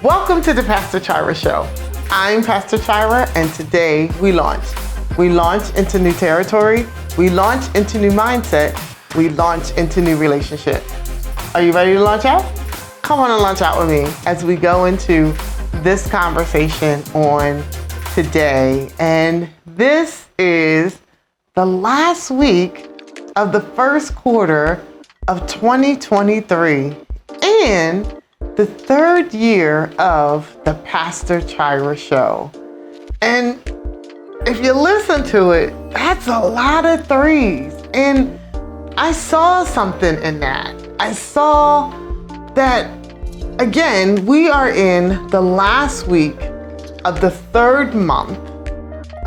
Welcome to the Pastor Chira Show. I'm Pastor Chira, and today we launch. We launch into new territory. We launch into new mindset. We launch into new relationship. Are you ready to launch out? Come on and launch out with me as we go into this conversation on today. And this is the last week of the first quarter of 2023 and the third year of the Pastor Chira Show. And if you listen to it, that's a lot of threes. And I saw something in that. I saw that, again, we are in the last week of the third month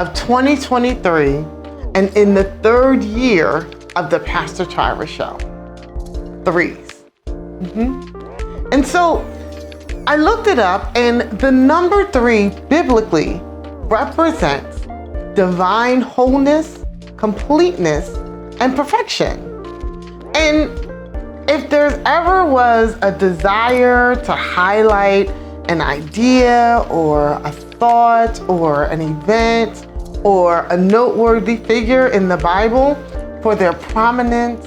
of 2023 and in the third year of the Pastor Chira Show. Threes. And so I looked it up, and the number 3 biblically represents divine wholeness, completeness, and perfection. And if there's ever was a desire to highlight an idea or a thought or an event or a noteworthy figure in the Bible for their prominence,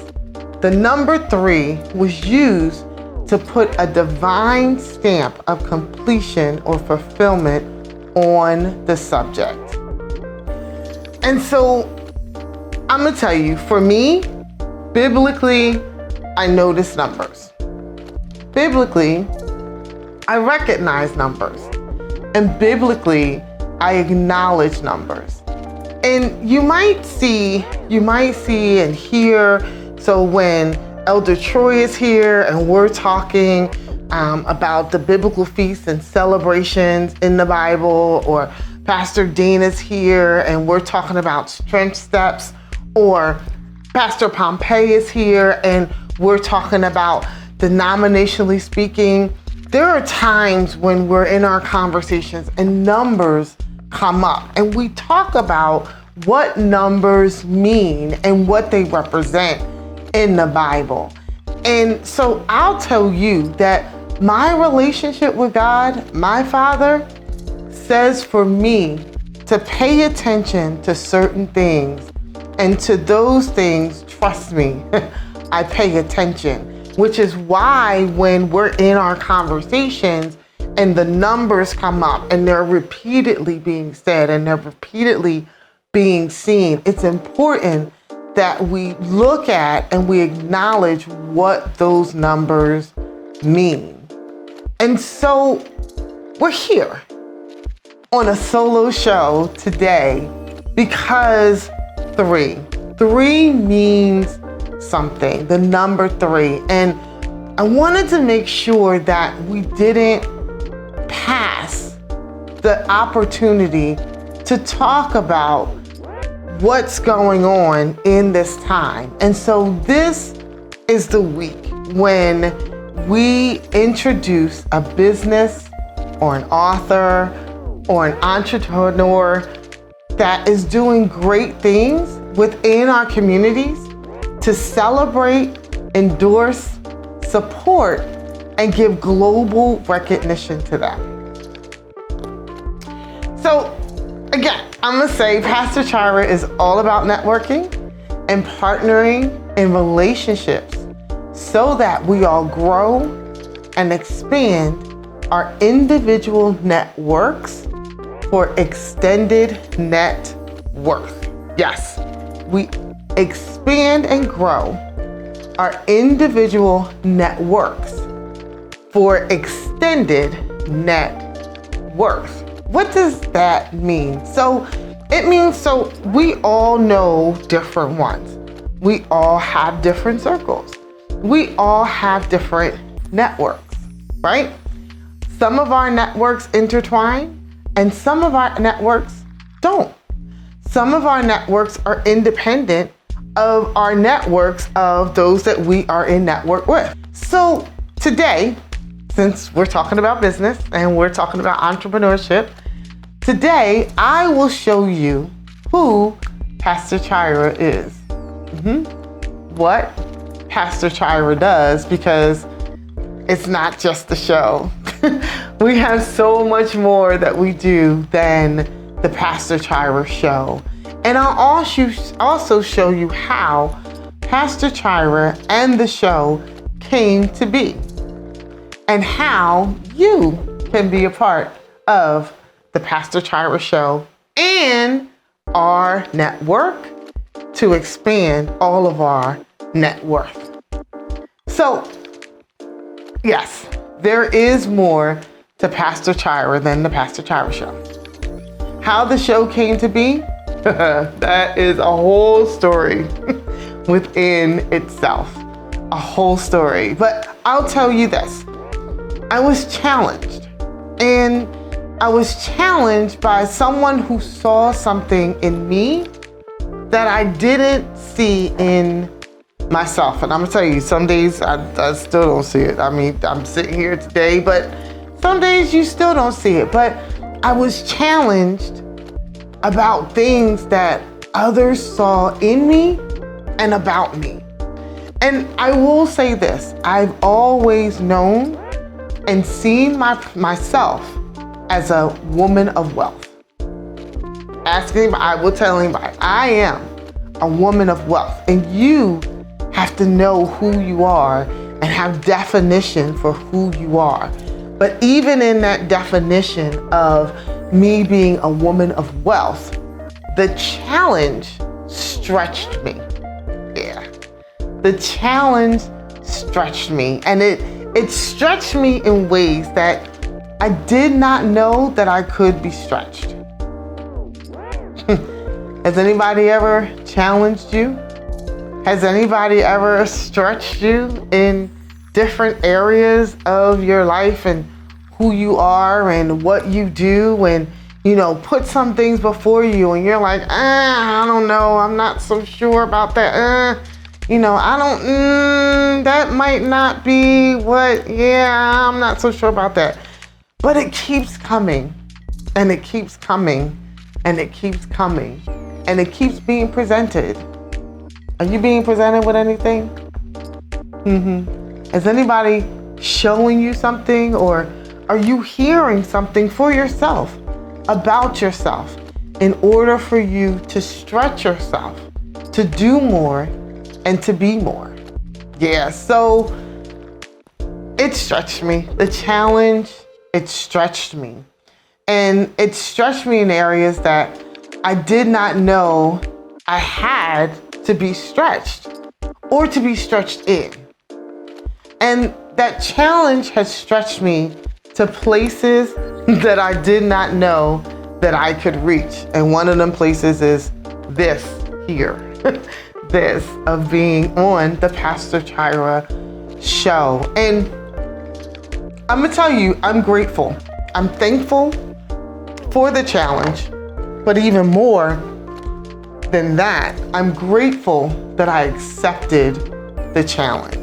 the number 3 was used to put a divine stamp of completion or fulfillment on the subject. And so I'm gonna tell you, for me, biblically, I notice numbers. Biblically, I recognize numbers. And biblically, I acknowledge numbers. And you might see and hear, so when Elder Troy is here and we're talking about the biblical feasts and celebrations in the Bible, or Pastor Dana's here and we're talking about strength steps, or Pastor Pompey is here and we're talking about denominationally speaking, there are times when we're in our conversations and numbers come up and we talk about what numbers mean and what they represent in the Bible. And so I'll tell you that my relationship with God, my Father, says for me to pay attention to certain things, and to those things, trust me, I pay attention, which is why when we're in our conversations and the numbers come up and they're repeatedly being said and they're repeatedly being seen, it's important that we look at and we acknowledge what those numbers mean. And so we're here on a solo show today because 3 means something, the number 3. And I wanted to make sure that we didn't pass the opportunity to talk about what's going on in this time. And so this is the week when we introduce a business or an author or an entrepreneur that is doing great things within our communities to celebrate, endorse, support, and give global recognition to them. So again, I'm gonna say Pastor Chira is all about networking and partnering in relationships so that we all grow and expand our individual networks for extended net worth. Yes, we expand and grow our individual networks for extended net worth. What does that mean? So it means, we all know different ones. We all have different circles. We all have different networks, right? Some of our networks intertwine and some of our networks don't. Some of our networks are independent of our networks of those that we are in network with. So today, since we're talking about business and we're talking about entrepreneurship, today I will show you who Pastor Chira is. What Pastor Chira does, because it's not just the show. We have so much more that we do than the Pastor Chira show. And I'll also show you how Pastor Chira and the show came to be, and how you can be a part of the Pastor Chira show and our network to expand all of our net worth. So, yes, there is more to Pastor Chira than the Pastor Chira show. How the show came to be, that is a whole story within itself. A whole story. But I'll tell you this. I was challenged. And I was challenged by someone who saw something in me that I didn't see in myself. And I'm going to tell you, some days I still don't see it. I mean, I'm sitting here today, but some days you still don't see it. But I was challenged about things that others saw in me and about me. And I will say this, I've always known and seen myself as a woman of wealth. Ask anybody, I will tell anybody, I am a woman of wealth. And you have to know who you are and have definition for who you are. But even in that definition of me being a woman of wealth, the challenge stretched me. Yeah. The challenge stretched me. And it stretched me in ways that I did not know that I could be stretched. Has anybody ever challenged you? Has anybody ever stretched you in different areas of your life and who you are and what you do, and put some things before you and you're like, I don't know, I'm not so sure about that. That might not be I'm not so sure about that. But it keeps coming and it keeps coming and it keeps coming and it keeps being presented. Are you being presented with anything? Is anybody showing you something, or are you hearing something for yourself, about yourself, in order for you to stretch yourself, to do more and to be more? Yeah, so it stretched me. The challenge, it stretched me. And it stretched me in areas that I did not know I had to be stretched or to be stretched in. And that challenge has stretched me to places that I did not know that I could reach. And one of them places is this here, this of being on the Pastor Chira show. And I'm gonna tell you, I'm grateful. I'm thankful for the challenge, but even more than that, I'm grateful that I accepted the challenge.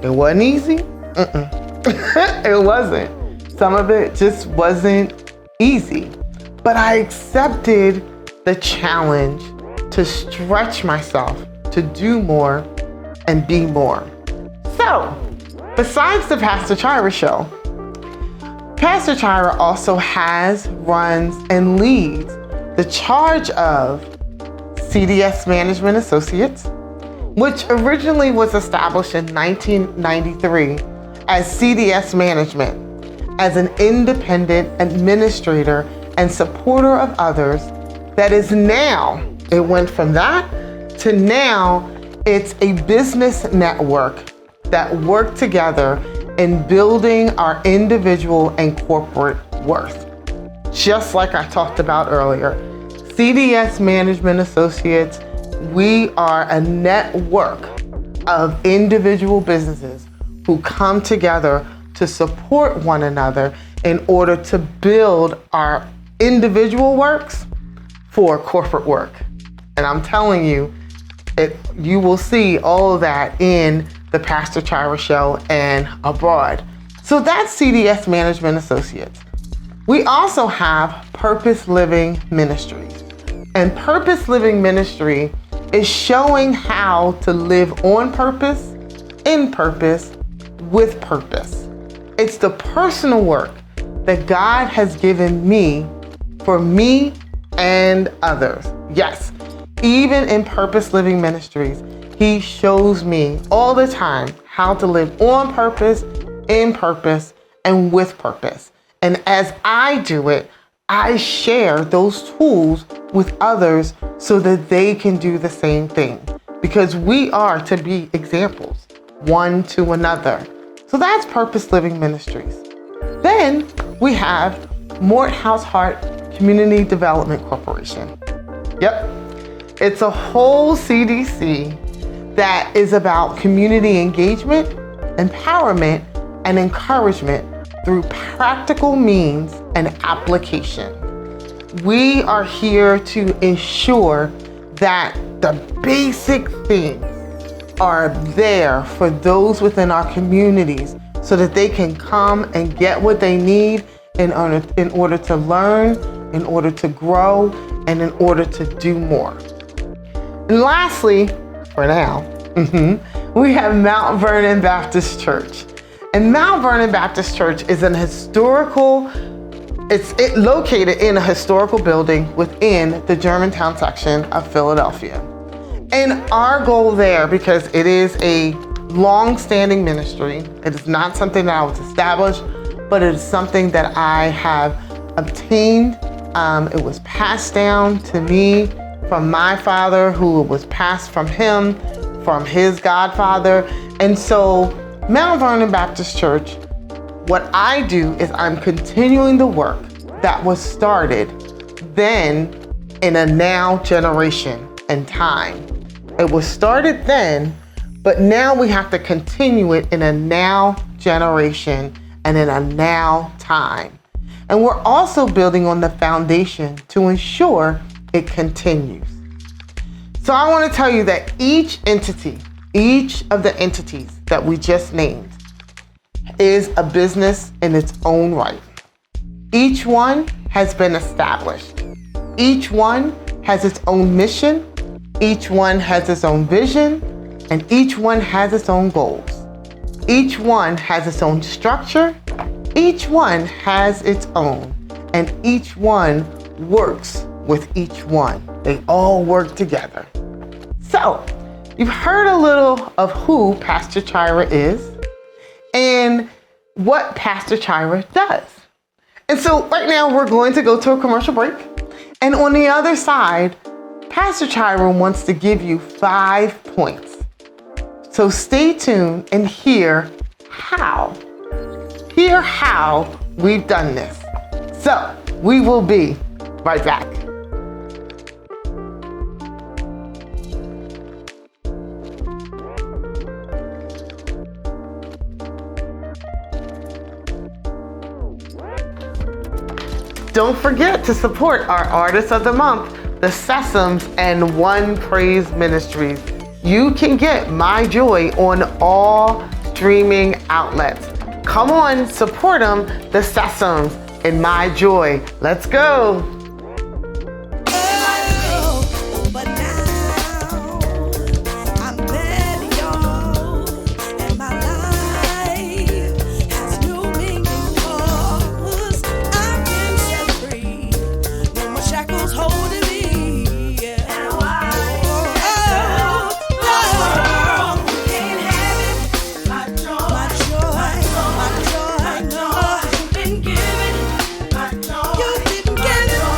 It wasn't easy. It wasn't. Some of it just wasn't easy, but I accepted the challenge to stretch myself, to do more and be more. So, besides the Pastor Chira show, Pastor Chira also runs and leads the charge of CDS Management Associates, which originally was established in 1993 as CDS Management, as an independent administrator and supporter of others. That is now, it went from that to now, it's a business network that work together in building our individual and corporate worth. Just like I talked about earlier, CDS Management Associates, we are a network of individual businesses who come together to support one another in order to build our individual works for corporate work. And I'm telling you, you will see all of that in the Pastor Chira show and abroad. So that's CDS Management Associates. We also have Purpose Living Ministries. And Purpose Living Ministry is showing how to live on purpose, in purpose, with purpose. It's the personal work that God has given me for me and others. Yes, even in Purpose Living Ministries, He shows me all the time how to live on purpose, in purpose, and with purpose. And as I do it, I share those tools with others so that they can do the same thing, because we are to be examples one to another. So that's Purpose Living Ministries. Then we have Morehouse Heart Community Development Corporation. Yep, it's a whole CDC that is about community engagement, empowerment, and encouragement through practical means and application. We are here to ensure that the basic things are there for those within our communities so that they can come and get what they need in order to learn, in order to grow, and in order to do more. And lastly, for now, we have Mount Vernon Baptist Church. And Mount Vernon Baptist Church is it's located in a historical building within the Germantown section of Philadelphia. And our goal there, because it is a long-standing ministry, it is not something that I was established, but it is something that I have obtained. It was passed down to me from my father, who was passed from him, from his godfather. And so Mount Vernon Baptist Church, what I do is I'm continuing the work that was started then in a now generation and time. It was started then, but now we have to continue it in a now generation and in a now time. And we're also building on the foundation to ensure it continues. So I want to tell you that each of the entities that we just named is a business in its own right. Each one has been established. Each one has its own mission. Each one has its own vision, and each one has its own goals. Each one has its own structure. Each one has its own, and each one works with each one. They all work together. So, you've heard a little of who Pastor Chira is and what Pastor Chira does. And so right now we're going to go to a commercial break. And on the other side, Pastor Chira wants to give you 5 points. So stay tuned and hear how we've done this. So we will be right back. Don't forget to support our Artists of the Month, the Sesams and One Praise Ministries. You can get My Joy on all streaming outlets. Come on, support them, the Sesams and My Joy. Let's go. You've been given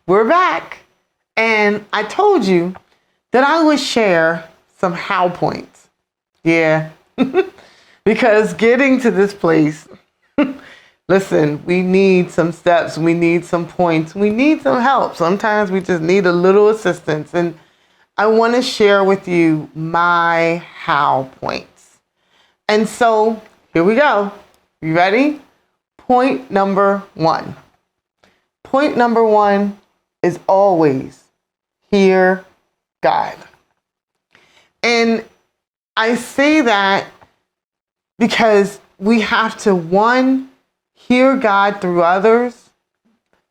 We're back. And I told you that I would share some how points. Yeah. Because getting to this place, listen, we need some steps. We need some points. We need some help. Sometimes we just need a little assistance. And I want to share with you my how points. And so here we go. You ready? Point number 1. Point number 1 is always hear God. And I say that because we have to, 1, hear God through others,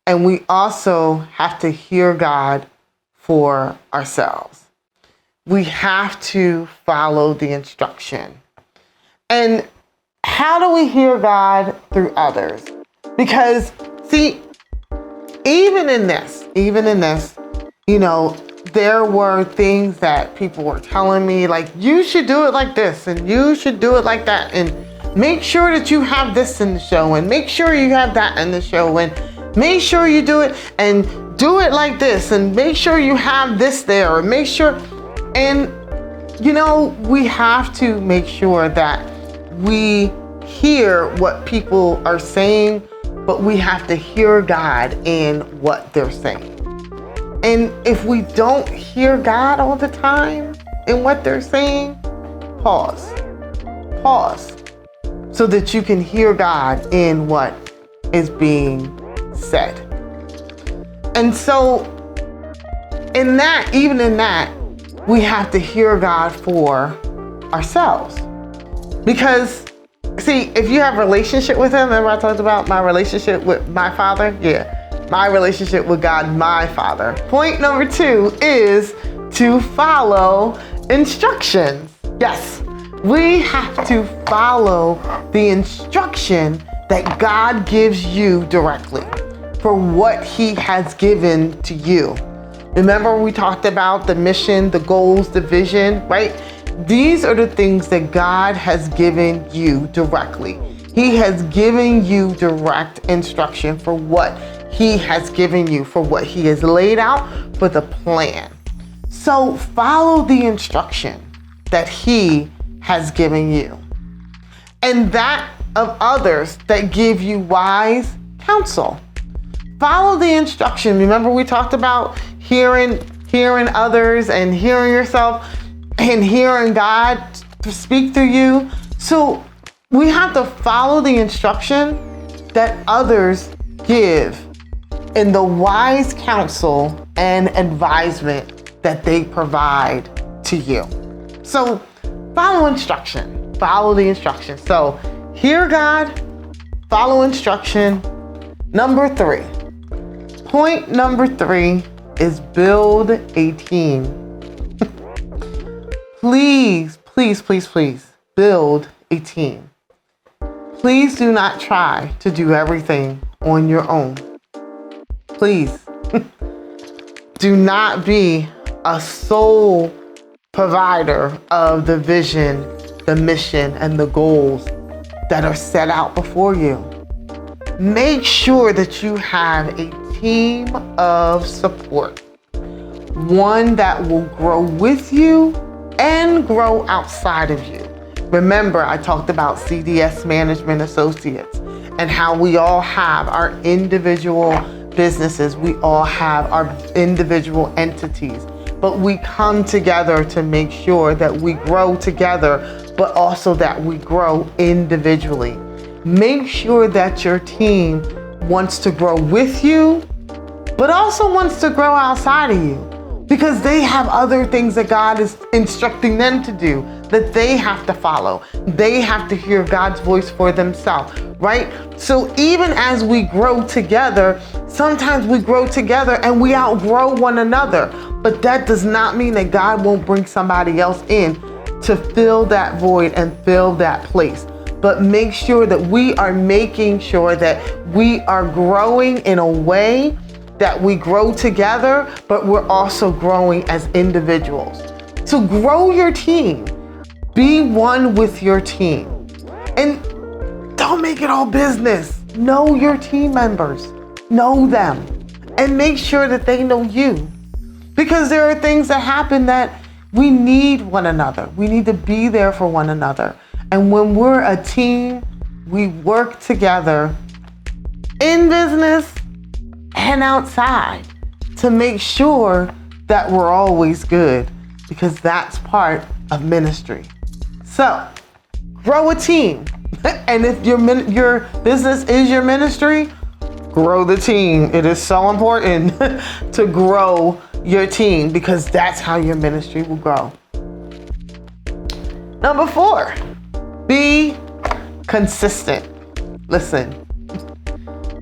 and we also have to hear God for ourselves. We have to follow the instruction. And how do we hear God through others? Because, see, even in this, there were things that people were telling me, like, you should do it like this, and you should do it like that, and make sure that you have this in the show, and make sure you have that in the show, and make sure you do it, and do it like this, and make sure you have this there, or make sure, and, we have to make sure that we hear what people are saying, but we have to hear God in what they're saying. And if we don't hear God all the time in what they're saying, pause, so that you can hear God in what is being said. And so even in that, we have to hear God for ourselves. Because, see, if you have a relationship with Him, remember I talked about my relationship with my Father? Yeah, my relationship with God, my Father. Point number 2 is to follow instructions. Yes, we have to follow the instruction that God gives you directly for what He has given to you. Remember we talked about the mission, the goals, the vision, right? These are the things that God has given you directly. He has given you direct instruction for what He has given you, for what He has laid out, for the plan. So follow the instruction that He has given you, and that of others that give you wise counsel. Follow the instruction. Remember we talked about hearing others and hearing yourself and hearing God to speak through you. So we have to follow the instruction that others give in the wise counsel and advisement that they provide to you. So follow instruction, follow the instruction. So hear God, follow instruction. Number 3. Point number 3 is build a team. Please build a team. Please do not try to do everything on your own. Please do not be a sole provider of the vision, the mission, and the goals that are set out before you. Make sure that you have a team of support, one that will grow with you and grow outside of you. Remember, I talked about CDS Management Associates and how we all have our individual businesses. We all have our individual entities, but we come together to make sure that we grow together, but also that we grow individually. Make sure that your team wants to grow with you, but also wants to grow outside of you, because they have other things that God is instructing them to do that they have to follow. They have to hear God's voice for themselves, right? So even as we grow together, sometimes we grow together and we outgrow one another, but that does not mean that God won't bring somebody else in to fill that void and fill that place. But make sure that we are making sure that we are growing in a way that we grow together, but we're also growing as individuals. So grow your team. Be one with your team. And don't make it all business. Know your team members. Know them. and make sure that they know you. Because there are things that happen that we need one another. We need to be there for one another. And when we're a team, we work together in business and outside to make sure that we're always good, because that's part of ministry. So, grow a team. And if your business is your ministry, grow the team. It is so important to grow your team, because that's how your ministry will grow. Number 4, be consistent. Listen,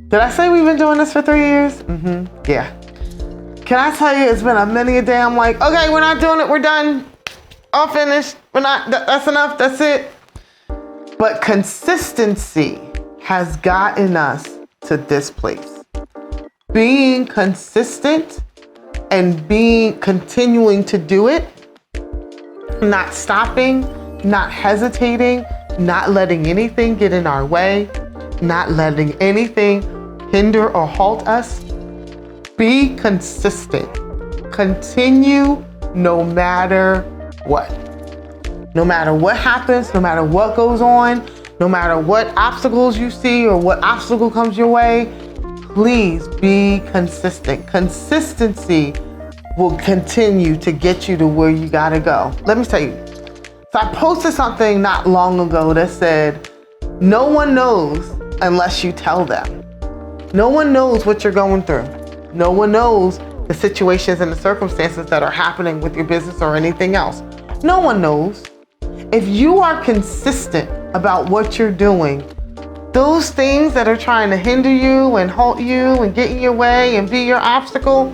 did I say we've been doing this for 3 years? Yeah. Can I tell you, it's been a many a day I'm like, okay, we're not doing it. We're done. All finished. That's enough. That's it. But consistency has gotten us to this place. Being consistent and continuing to do it, not stopping, not hesitating, not letting anything get in our way, not letting anything hinder or halt us. Be consistent. Continue no matter what. No matter what happens, no matter what goes on, no matter what obstacles you see or what obstacle comes your way, please be consistent. Consistency will continue to get you to where you gotta go. Let me tell you. So I posted something not long ago that said, no one knows unless you tell them. No one knows what you're going through. No one knows the situations and the circumstances that are happening with your business or anything else. No one knows. If you are consistent about what you're doing, those things that are trying to hinder you and halt you and get in your way and be your obstacle,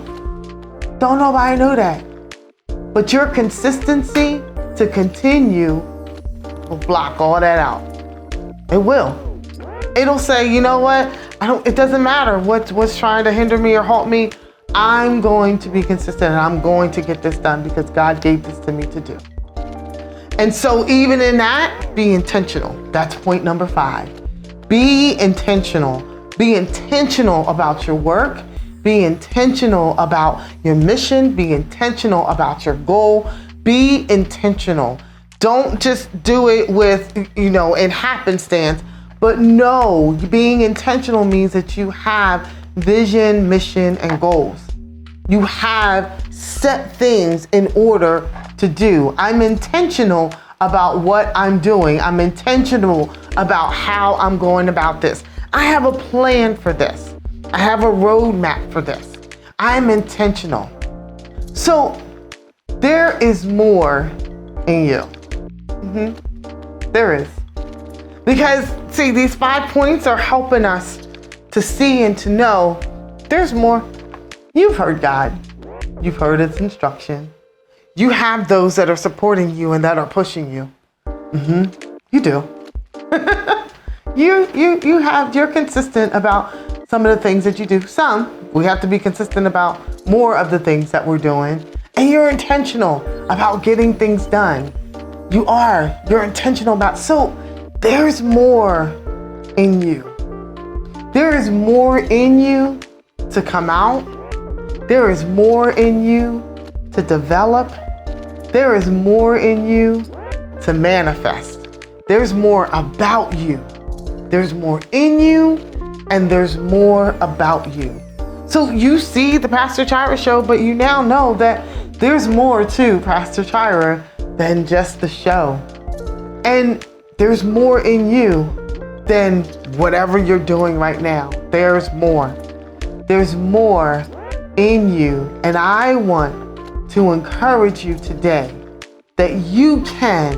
don't nobody know that. But your consistency to continue will block all that out. It will. It'll say, you know what? It doesn't matter what's trying to hinder me or halt me. I'm going to be consistent and I'm going to get this done because God gave this to me to do. And so even in that, be intentional. That's point number 5. Be intentional. Be intentional about your work. Be intentional about your mission. Be intentional about your goal. Be intentional. Don't just do it with, in happenstance, but no, being intentional means that you have vision, mission, and goals. You have set things in order to do. I'm intentional about what I'm doing. I'm intentional about how I'm going about this. I have a plan for this. I have a roadmap for this. I'm intentional. So there is more in you. There is. Because, see, these 5 points are helping us to see and to know there's more. You've heard God. You've heard His instruction. You have those that are supporting you and that are pushing you. You do. You're consistent about some of the things that you do. Some, we have to be consistent about more of the things that we're doing. And you're intentional about getting things done. You're intentional about, so there's more in you. There is more in you to come out. There is more in you to develop. There is more in you to manifest. There's more about you. There's more in you, and there's more about you. So you see the Pastor Chira show, but you now know that there's more to Pastor Chira than just the show. And there's more in you than whatever you're doing right now. There's more. There's more in you. And I want to encourage you today that you can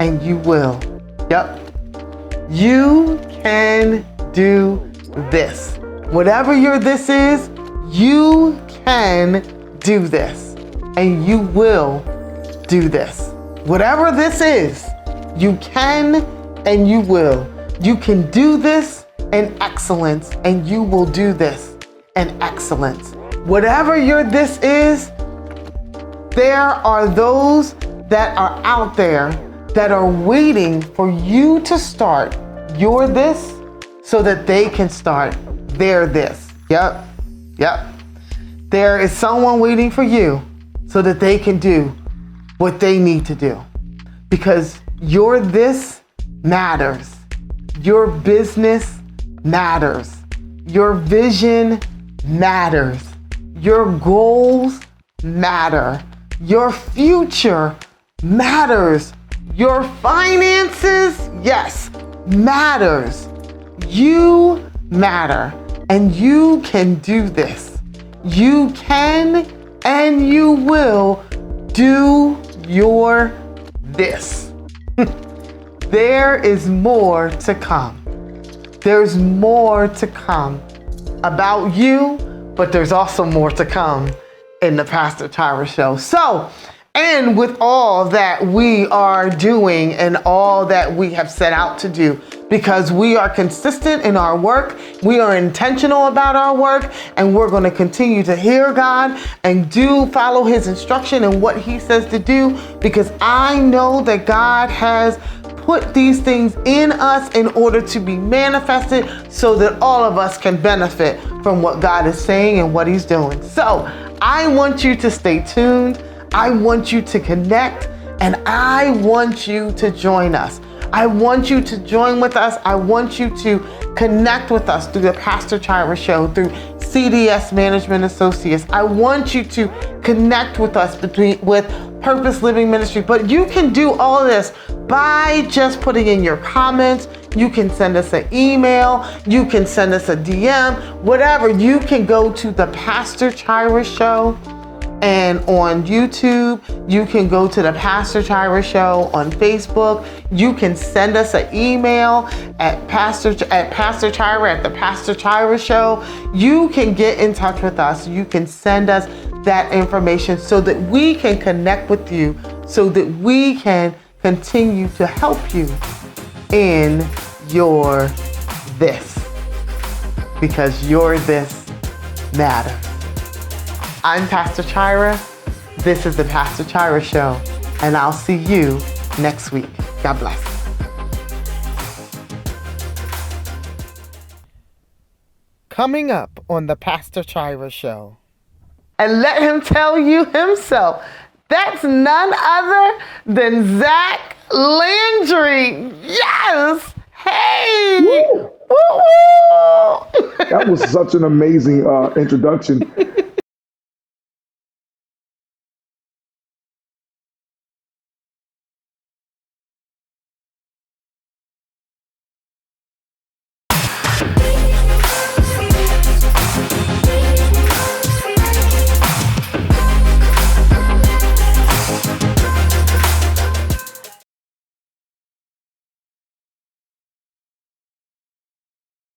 and you will. Yep. You can do this. Whatever your this is, you can do this. And you will do this. Whatever this is, you can and you will. You can do this in excellence, and you will do this in excellence. Whatever your this is, there are those that are out there that are waiting for you to start your this so that they can start their this. Yep. There is someone waiting for you so that they can do what they need to do. Because your this matters. Your business matters. Your vision matters. Your goals matter. Your future matters. Your finances, yes, matters. You matter. And you can do this. You can and you will do your this. There is more to come. There's more to come about you, but there's also more to come in the Pastor Chira Show. So, and with all that we are doing and all that we have set out to do, because we are consistent in our work, we are intentional about our work, and we're going to continue to hear God and follow his instruction and what he says to do, because I know that God has put these things in us in order to be manifested so that all of us can benefit from what God is saying and what he's doing. So I want you to stay tuned. I want you to connect, and I want you to join us. I want you to join with us. I want you to connect with us through the Pastor Chira Show, through CDS Management Associates. I want you to connect with us with Purpose Living Ministry. But you can do all of this by just putting in your comments. You can send us an email. You can send us a DM, whatever. You can go to the Pastor Chira Show. And on YouTube, you can go to the Pastor Chira Show on Facebook. You can send us an email at Pastor Chira at the Pastor Chira Show. You can get in touch with us. You can send us that information so that we can connect with you, so that we can continue to help you in your this, because your this matters. I'm Pastor Chira. This is the Pastor Chira Show, and I'll see you next week. God bless. Coming up on the Pastor Chira Show, and let him tell you himself, that's none other than Zach Landry. Yes! Hey! Woo! Woo-woo! That was such an amazing introduction.